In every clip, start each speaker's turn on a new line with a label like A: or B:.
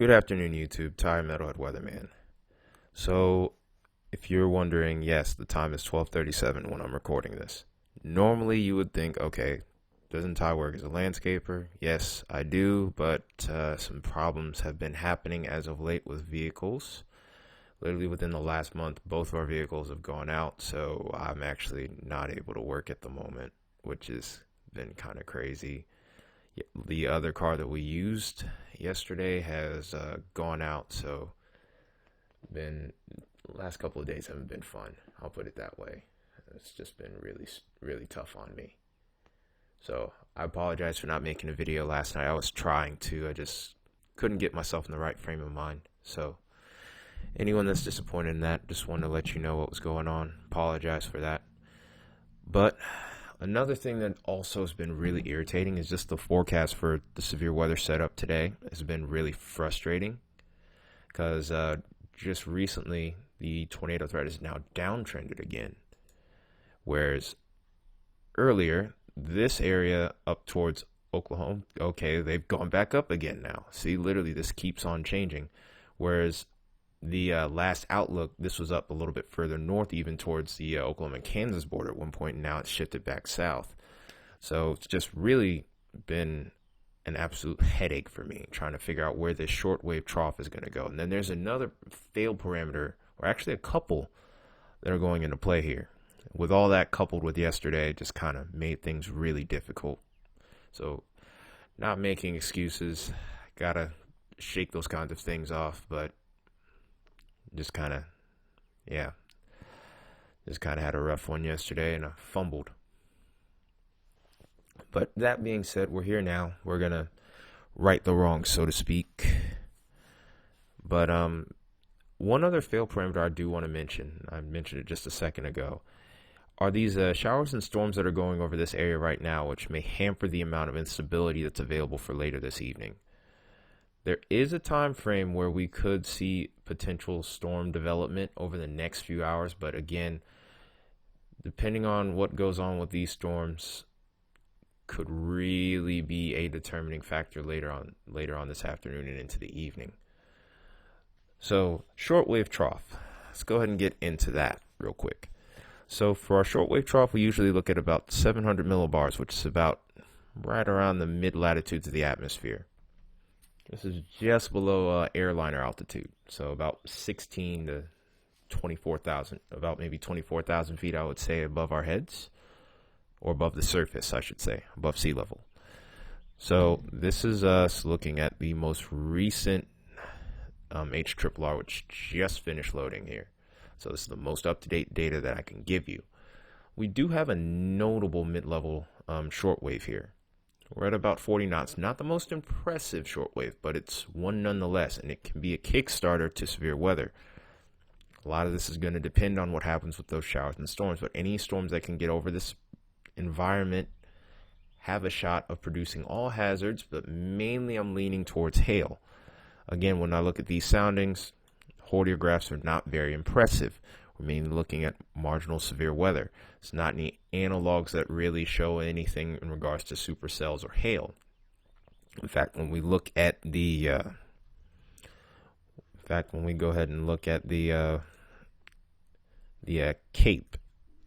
A: Good afternoon, YouTube. Ty Metalhead Weatherman. So, if you're wondering, yes, the time is 12:37 when I'm recording this. Normally, you would think, okay, doesn't Ty work as a landscaper? Yes, I do, but some problems have been happening as of late with vehicles. Literally within the last month, both of our vehicles have gone out, so I'm actually not able to work at the moment, which has been kind of crazy. The other car that we used yesterday has gone out, so been last couple of days haven't been fun. I'll put it that way. It's just been really tough on me. So I apologize for not making a video last night. I was trying to, I just couldn't get myself in the right frame of mind. So anyone that's disappointed in that, just wanted to let you know what was going on. Apologize for that. But another thing that also has been really irritating is just the forecast for the severe weather setup today has been really frustrating because just recently the tornado threat is now downtrended again. Whereas earlier, this area up towards Oklahoma, okay, they've gone back up again now. See, literally this keeps on changing. Whereas the last outlook, this was up a little bit further north, even towards the Oklahoma and Kansas border at one point, and now it's shifted back south. So it's just really been an absolute headache for me trying to figure out where this shortwave trough is going to go. And then there's another failed parameter, or actually a couple, that are going into play here. With all that coupled with yesterday, it just kind of made things really difficult. So not making excuses, gotta shake those kinds of things off, but just kind of had a rough one yesterday and I fumbled. But that being said, we're here now. We're going to right the wrong, so to speak. But one other fail parameter I do want to mention, I mentioned it just a second ago, are these showers and storms that are going over this area right now, which may hamper the amount of instability that's available for later this evening. There is a time frame where we could see potential storm development over the next few hours, but again, depending on what goes on with these storms, could really be a determining factor later on this afternoon and into the evening. So, shortwave trough. Let's go ahead and get into that real quick. So, for our shortwave trough, we usually look at about 700 millibars, which is about right around the mid-latitudes of the atmosphere. This is just below airliner altitude, so about 16 to 24,000, about maybe 24,000 feet, I would say, above our heads, or above the surface, I should say, above sea level. So this is us looking at the most recent HRRR, which just finished loading here. So this is the most up-to-date data that I can give you. We do have a notable mid-level shortwave here. We're at about 40 knots. Not the most impressive shortwave, but it's one nonetheless, and it can be a kickstarter to severe weather. A lot of this is going to depend on what happens with those showers and storms, but any storms that can get over this environment have a shot of producing all hazards, but mainly I'm leaning towards hail. Again, when I look at these soundings, hordeographs are not very impressive. We're mainly looking at marginal severe weather. It's not any analogs that really show anything in regards to supercells or hail. In fact, when we look at the, when we go ahead and look at the Cape,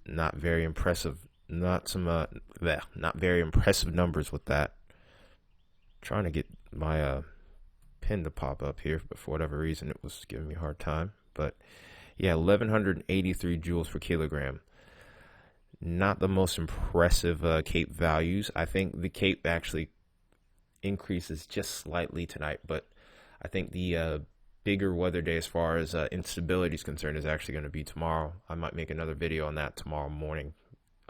A: not very impressive. Not very impressive numbers with that. Trying to get my pin to pop up here, but for whatever reason, it was giving me a hard time. But yeah, 1,183 joules per kilogram. Not the most impressive Cape values. I think the Cape actually increases just slightly tonight, but I think the bigger weather day as far as instability is concerned is actually going to be tomorrow. I might make another video on that tomorrow morning.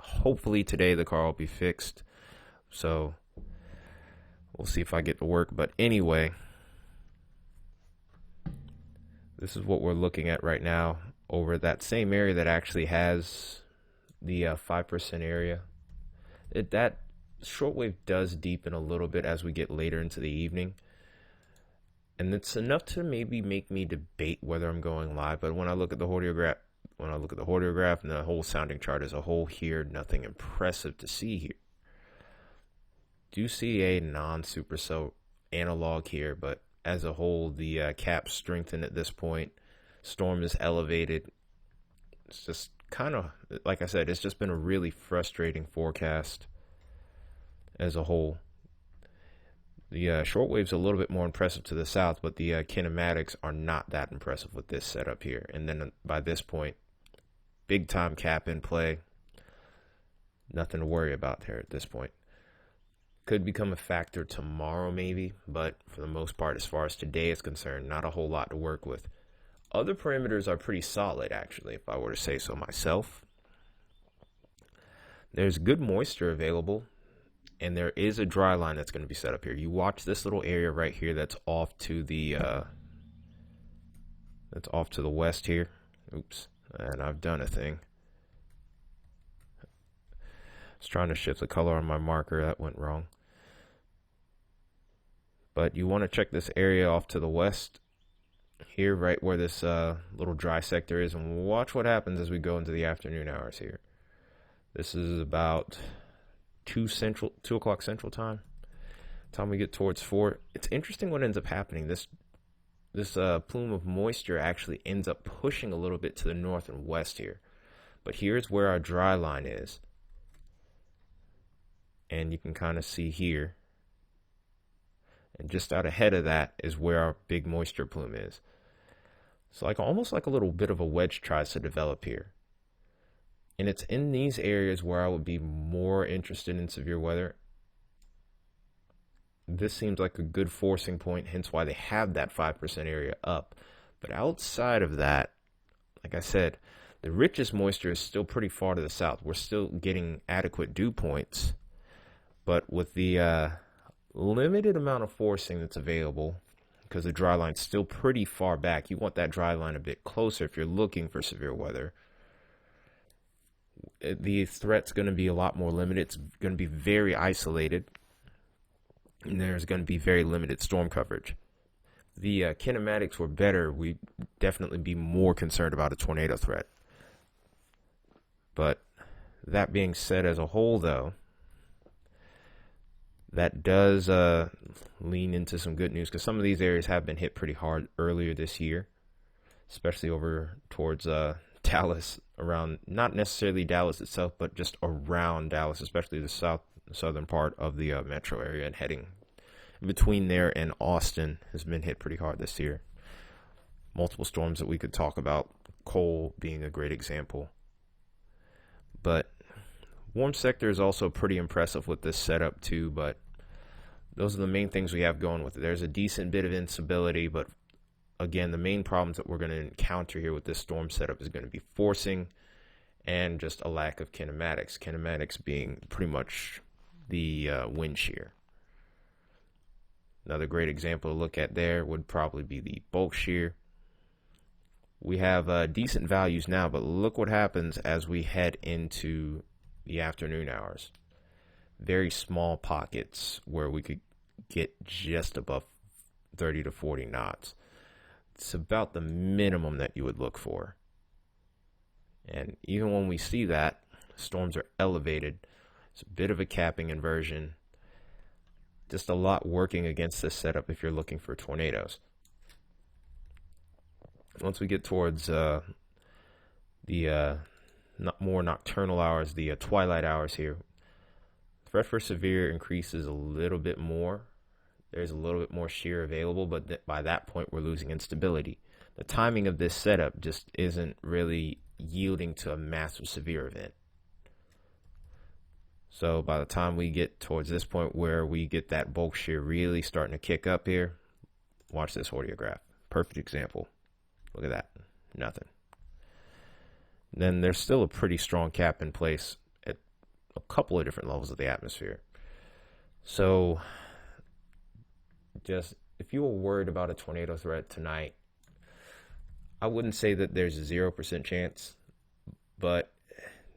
A: Hopefully today the car will be fixed. So we'll see if I get to work. But anyway, this is what we're looking at right now over that same area that actually has the 5% area. That shortwave does deepen a little bit as we get later into the evening. And it's enough to maybe make me debate whether I'm going live. But when I look at the hordeograph, and the whole sounding chart as a whole here, nothing impressive to see here. Do see a non-supercell analog here, but as a whole, the cap strengthened at this point. Storm is elevated. It's just kind of, like I said, it's just been a really frustrating forecast as a whole. The shortwave's a little bit more impressive to the south, but the kinematics are not that impressive with this setup here. And then by this point, big time cap in play. Nothing to worry about there at this point. Could become a factor tomorrow maybe, but for the most part, as far as today is concerned, not a whole lot to work with. Other parameters are pretty solid, actually, if I were to say so myself. There's good moisture available, and there is a dry line that's going to be set up here. You watch this little area right here that's off to the west here. Oops, and I've done a thing. I was trying to shift the color on my marker. That went wrong. But you want to check this area off to the west here, right where this little dry sector is, and watch what happens as we go into the afternoon hours here. This is about 2 o'clock central time. Time we get towards 4. It's interesting what ends up happening. This plume of moisture actually ends up pushing a little bit to the north and west here. But here's where our dry line is. And you can kind of see here. And just out ahead of that is where our big moisture plume is. So almost like a little bit of a wedge tries to develop here. And it's in these areas where I would be more interested in severe weather. This seems like a good forcing point, hence why they have that 5% area up. But outside of that, like I said, the richest moisture is still pretty far to the south. We're still getting adequate dew points. But with the limited amount of forcing that's available, because the dry line's still pretty far back, you want that dry line a bit closer if you're looking for severe weather. The threat's going to be a lot more limited. It's going to be very isolated, and there's going to be very limited storm coverage. The kinematics were better. We'd definitely be more concerned about a tornado threat. But that being said, as a whole, though, that does lean into some good news, because some of these areas have been hit pretty hard earlier this year, especially over towards Dallas, around, not necessarily Dallas itself, but just around Dallas, especially the southern part of the metro area, and heading between there and Austin has been hit pretty hard this year. Multiple storms that we could talk about, Cole being a great example. But warm sector is also pretty impressive with this setup too, but those are the main things we have going with it. There's a decent bit of instability, but again, the main problems that we're going to encounter here with this storm setup is going to be forcing and just a lack of kinematics. Kinematics being pretty much the wind shear. Another great example to look at there would probably be the bulk shear. We have decent values now, but look what happens as we head into the afternoon hours. Very small pockets where we could get just above 30 to 40 knots. It's about the minimum that you would look for. And even when we see that, storms are elevated. It's a bit of a capping inversion. Just a lot working against this setup if you're looking for tornadoes. Once we get towards the more nocturnal hours, the twilight hours here, threat for severe increases a little bit more. There's a little bit more shear available, but by that point we're losing instability. The timing of this setup just isn't really yielding to a massive severe event. So by the time we get towards this point where we get that bulk shear really starting to kick up here, watch this audiograph. Perfect example. Look at that. Nothing. Then there's still a pretty strong cap in place at a couple of different levels of the atmosphere. So just if you were worried about a tornado threat tonight, I wouldn't say that there's a 0% chance, but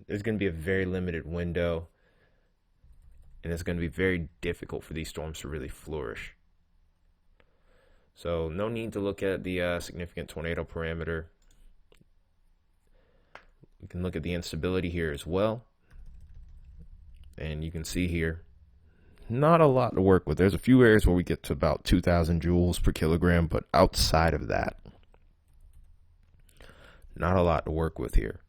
A: there's going to be a very limited window, and it's going to be very difficult for these storms to really flourish. So no need to look at the significant tornado parameter. You can look at the instability here as well. And you can see here, not a lot to work with. There's a few areas where we get to about 2,000 joules per kilogram, but outside of that, not a lot to work with here.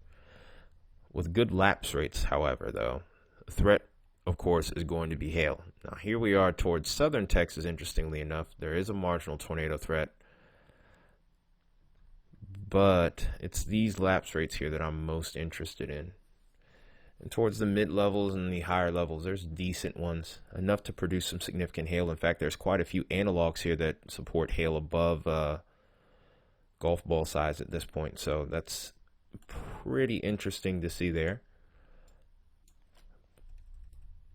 A: With good lapse rates, however, though, the threat, of course, is going to be hail. Now, here we are towards southern Texas, interestingly enough. There is a marginal tornado threat, but it's these lapse rates here that I'm most interested in. And towards the mid-levels and the higher levels, there's decent ones, enough to produce some significant hail. In fact, there's quite a few analogs here that support hail above golf ball size at this point, so that's pretty interesting to see there.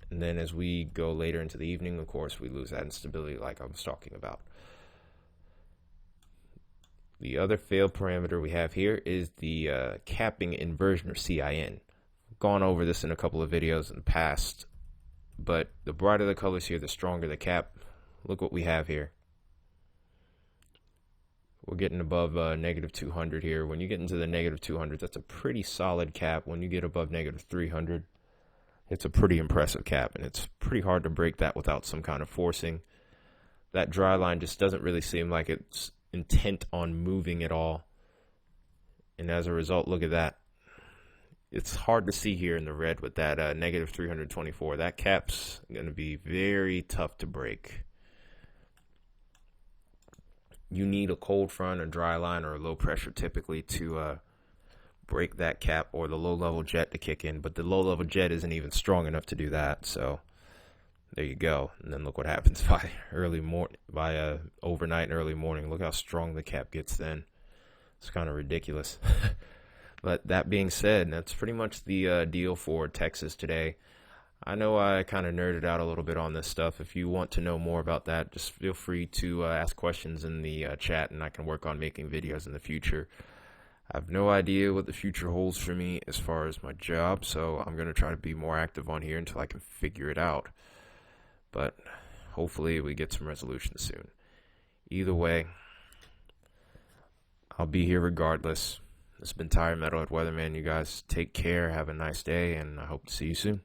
A: And then as we go later into the evening, of course, we lose that instability like I was talking about. The other fail parameter we have here is the capping inversion, or CIN. Gone over this in a couple of videos in the past, but the brighter the colors here, the stronger the cap. Look what we have here. We're getting above negative 200 here. When you get into the negative 200, that's a pretty solid cap. When you get above negative 300, it's a pretty impressive cap, and it's pretty hard to break that without some kind of forcing. That dry line just doesn't really seem like it's intent on moving at all, and as a result, look at that. It's hard to see here in the red with that negative 324. That cap's going to be very tough to break. You need a cold front, a dry line, or a low pressure typically to break that cap, or the low level jet to kick in. But the low level jet isn't even strong enough to do that. So there you go. And then look what happens by overnight and early morning. Look how strong the cap gets then. It's kind of ridiculous. But that being said, that's pretty much the deal for Texas today. I know I kind of nerded out a little bit on this stuff. If you want to know more about that, just feel free to ask questions in the chat, and I can work on making videos in the future. I have no idea what the future holds for me as far as my job, so I'm going to try to be more active on here until I can figure it out. But hopefully we get some resolution soon. Either way, I'll be here regardless. This has been Metalhead Weatherman. You guys take care, have a nice day, and I hope to see you soon.